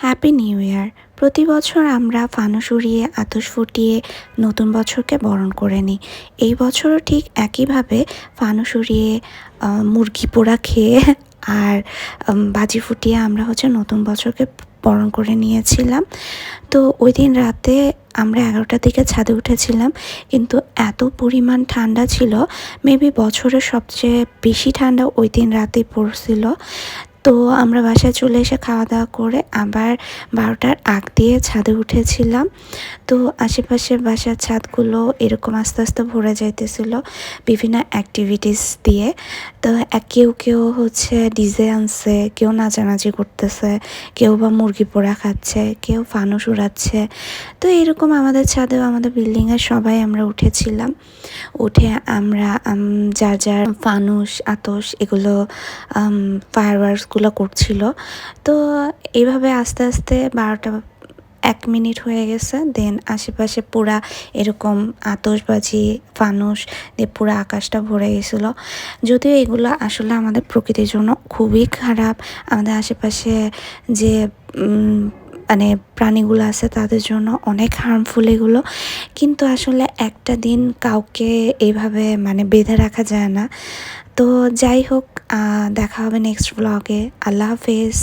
Happy new year. প্রতি বছর আমরা ফানুস উড়িয়ে আতশ ফুটিয়ে নতুন বছরকে বরণ করে নিই। এই বছরও ঠিক একইভাবে ফানুস উড়িয়ে মুরগি পোড়া খেয়ে আর বাজি ফুটিয়ে আমরা নতুন বছরকে বরণ করে নিয়েছিলাম। তো ওই দিন রাতে আমরা 11টার দিকে ছাদে উঠেছিলাম, কিন্তু এত পরিমাণ ঠান্ডা ছিল, মেবি বছরের সবচেয়ে বেশি ঠান্ডা ওই দিন রাতেই পড়ছিল। তো আমরা বাসায় চলে এসে খাওয়া দাওয়া করে আবার 12টার আগ দিয়ে ছাদে উঠেছিলাম। তো আশেপাশের বাসার ছাদগুলো এরকম আস্তে আস্তে ভরে যাইতেছিল বিভিন্ন অ্যাক্টিভিটিস দিয়ে। তো কেউ কেউ ডিজে আনছে, কেউ নাচানাচি করতেছে, কেউ বা মুরগি পোড়া খাচ্ছে, কেউ ফানুস উড়াচ্ছে। তো এরকম আমাদের ছাদেও আমাদের বিল্ডিংয়ের সবাই আমরা উঠেছিলাম। উঠে আমরা যার যার ফানুস আতশ এগুলো ফায়ারওয়ার্কসগুলো করছিল। তো এইভাবে আস্তে আস্তে 12টা 1 মিনিট হয়ে গেছে। দেন আশেপাশে পুরা এরকম আতশবাজি ফানুস দিয়ে পুরা আকাশটা ভরে গেছিলো। যদিও এগুলো আসলে আমাদের প্রকৃতির জন্য খুবই খারাপ, আমাদের আশেপাশে যে মানে প্রাণীগুলো আছে তাদের জন্য অনেক হার্মফুল এগুলো। কিন্তু আসলে একটা দিন কাউকে এইভাবে বেঁধে রাখা যায় না। তো যাই হোক, দেখা হবে নেক্সট ব্লগে। আল্লাহ হাফেজ।